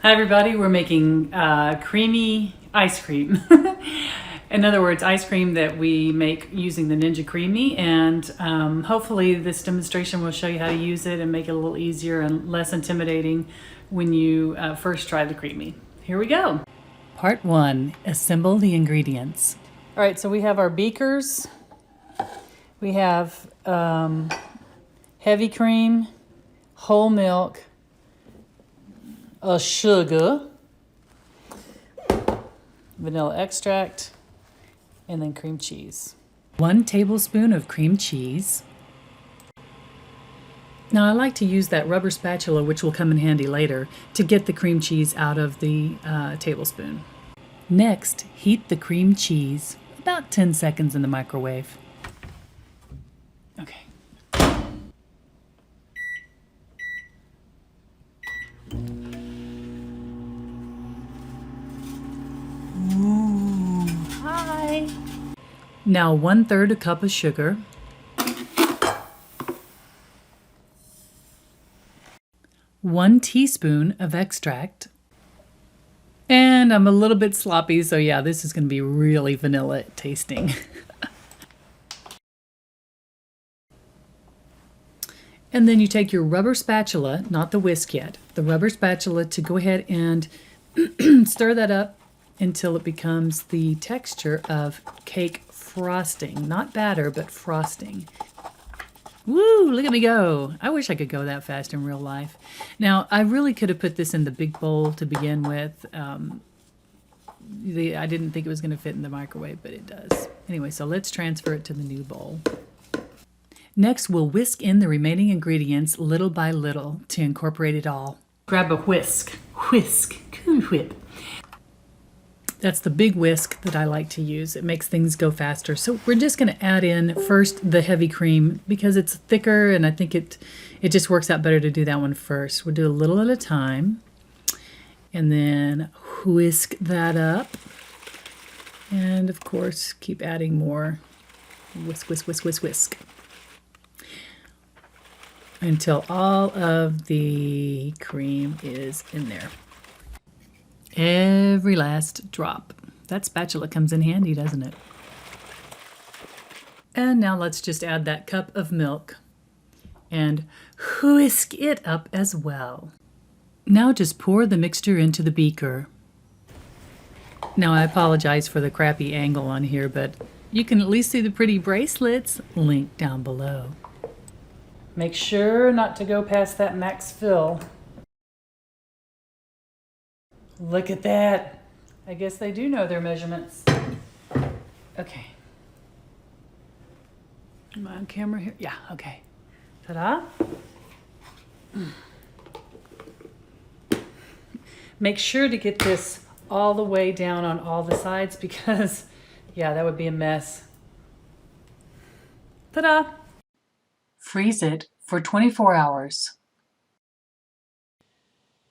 Hi everybody, we're making creamy ice cream. In other words, ice cream that we make using the Ninja Creami, and hopefully this demonstration will show you how to use it and make it a little easier and less intimidating when you first try the Creami. Here we go. Part 1, assemble the ingredients. All right, so we have our beakers. We have heavy cream, whole milk, a sugar, vanilla extract, and then cream cheese. 1 tablespoon of cream cheese. Now I like to use that rubber spatula, which will come in handy later, to get the cream cheese out of the tablespoon. Next, heat the cream cheese about 10 seconds in the microwave. Okay. Ooh, hi. Now 1/3 a cup of sugar. 1 teaspoon of extract. And I'm a little bit sloppy, so yeah, this is going to be really vanilla tasting. And then you take your rubber spatula, not the whisk yet, the rubber spatula, to go ahead and stir that up until it becomes the texture of cake frosting. Not batter, but frosting. Woo, look at me go. I wish I could go that fast in real life. Now, I really could have put this in the big bowl to begin with. I didn't think it was going to fit in the microwave, but it does. Anyway, so let's transfer it to the new bowl. Next, we'll whisk in the remaining ingredients little by little to incorporate it all. Grab a whisk. Whisk. Cool whip. That's the big whisk that I like to use. It makes things go faster. So we're just going to add in first the heavy cream because it's thicker, and I think it just works out better to do that one first. We'll do a little at a time and then whisk that up. And of course, keep adding more. Whisk, whisk, whisk, whisk, whisk. Until all of the cream is in there. Every last drop. That spatula comes in handy, doesn't it? And now let's just add that cup of milk and whisk it up as well. Now just pour the mixture into the beaker. Now I apologize for the crappy angle on here, but you can at least see the pretty bracelets linked down below. Make sure not to go past that max fill. Look at that. I guess they do know their measurements. Okay. Am I on camera here? Yeah, okay. Ta-da. Make sure to get this all the way down on all the sides because, yeah, that would be a mess. Ta-da. Freeze it for 24 hours.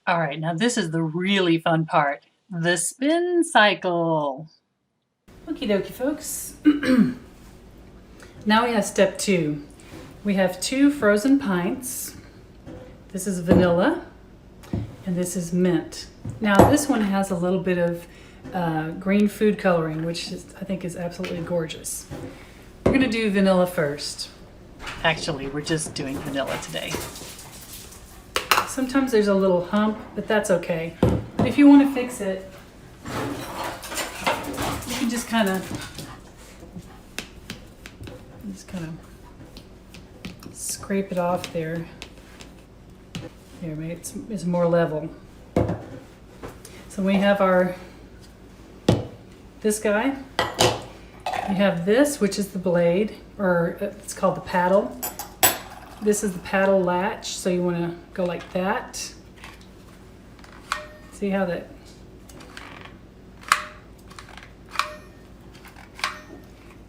All right, now this is the really fun part, the spin cycle. Okie dokie, folks. Now we have step 2. We have 2 frozen pints. This is vanilla, and this is mint. Now this one has a little bit of green food coloring, which I think is absolutely gorgeous. We're gonna do vanilla first. Actually, we're just doing vanilla today. Sometimes there's a little hump, but that's okay. But if you want to fix it, you can just kind of scrape it off there. Here, maybe it's more level. So we have this guy. We have this, which is the blade, or it's called the paddle. This is the paddle latch, so you want to go like that. See how that...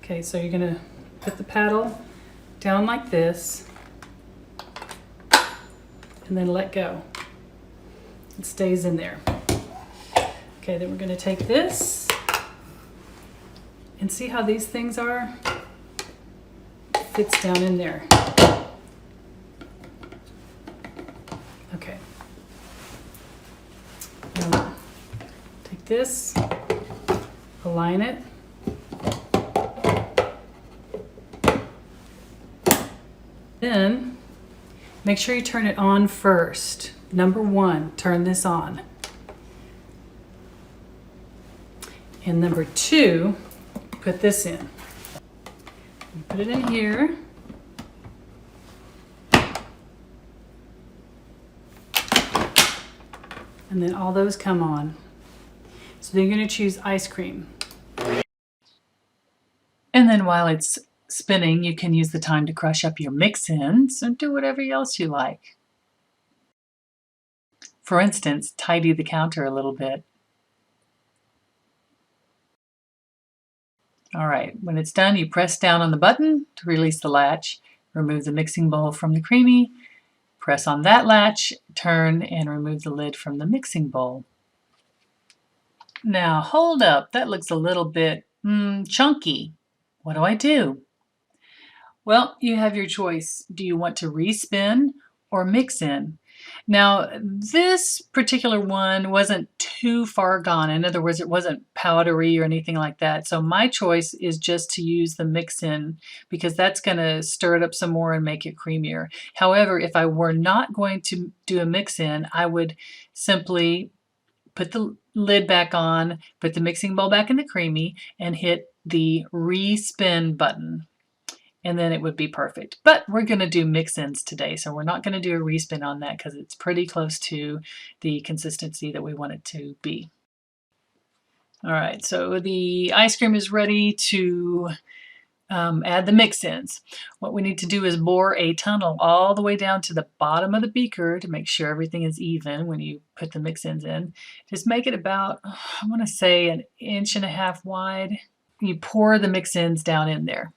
Okay, so you're going to put the paddle down like this, and then let go. It stays in there. Okay, then we're going to take this, and see how these things are? It fits down in there. Okay. like this, align it. Then make sure you turn it on first. Number 1, turn this on. And number 2, put this in. Put it in here. And then all those come on. So then you're going to choose ice cream. And then while it's spinning, you can use the time to crush up your mix-ins and do whatever else you like. For instance, tidy the counter a little bit. All right, when it's done, you press down on the button to release the latch, remove the mixing bowl from the creamy, press on that latch, turn, and remove the lid from the mixing bowl. Now, hold up, that looks a little bit chunky. What do I do? Well, you have your choice. Do you want to respin or mix in? Now, this particular one wasn't too far gone. In other words, it wasn't powdery or anything like that. So my choice is just to use the mix-in because that's going to stir it up some more and make it creamier. However, if I were not going to do a mix-in, I would simply put the lid back on, put the mixing bowl back in the creamy, and hit the respin button. And then it would be perfect. But we're going to do mix-ins today, so we're not going to do a respin on that because it's pretty close to the consistency that we want it to be. All right, so the ice cream is ready to add the mix-ins. What we need to do is bore a tunnel all the way down to the bottom of the beaker to make sure everything is even when you put the mix-ins in. Just make it about, I want to say, 1.5 inches wide. You pour the mix-ins down in there.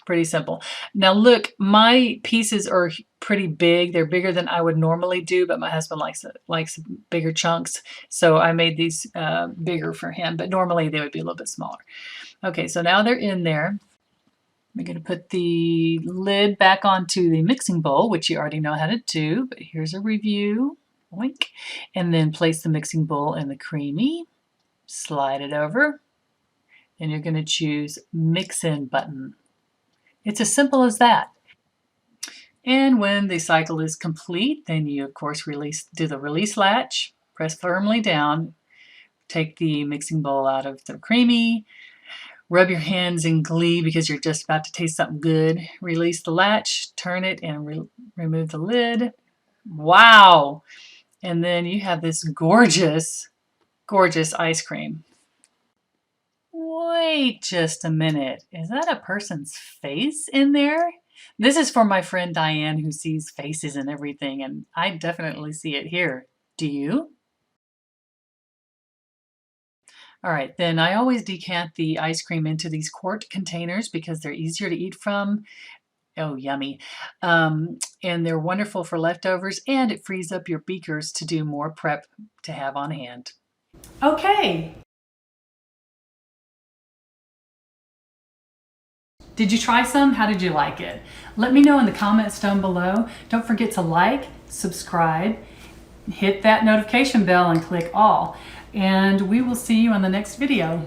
Pretty simple. Now look, my pieces are pretty big. They're bigger than I would normally do, but my husband likes bigger chunks. So I made these bigger for him, but normally they would be a little bit smaller. Okay, so now they're in there. I'm going to put the lid back onto the mixing bowl, which you already know how to do, but here's a review. Oink. And then place the mixing bowl in the creamy. Slide it over. And you're going to choose Mix-In button. It's as simple as that. And when the cycle is complete, then you, of course, do the release latch, press firmly down, take the mixing bowl out of the creamy, rub your hands in glee because you're just about to taste something good, release the latch, turn it, and remove the lid. Wow! And then you have this gorgeous, gorgeous ice cream. Wait just a minute. Is that a person's face in there? This is for my friend Diane who sees faces and everything, and I definitely see it here. Do you? All right, then I always decant the ice cream into these quart containers because they're easier to eat from. Oh, yummy. And they're wonderful for leftovers, and it frees up your beakers to do more prep to have on hand. Okay. Did you try some? How did you like it? Let me know in the comments down below. Don't forget to like, subscribe, hit that notification bell and click all. And we will see you on the next video.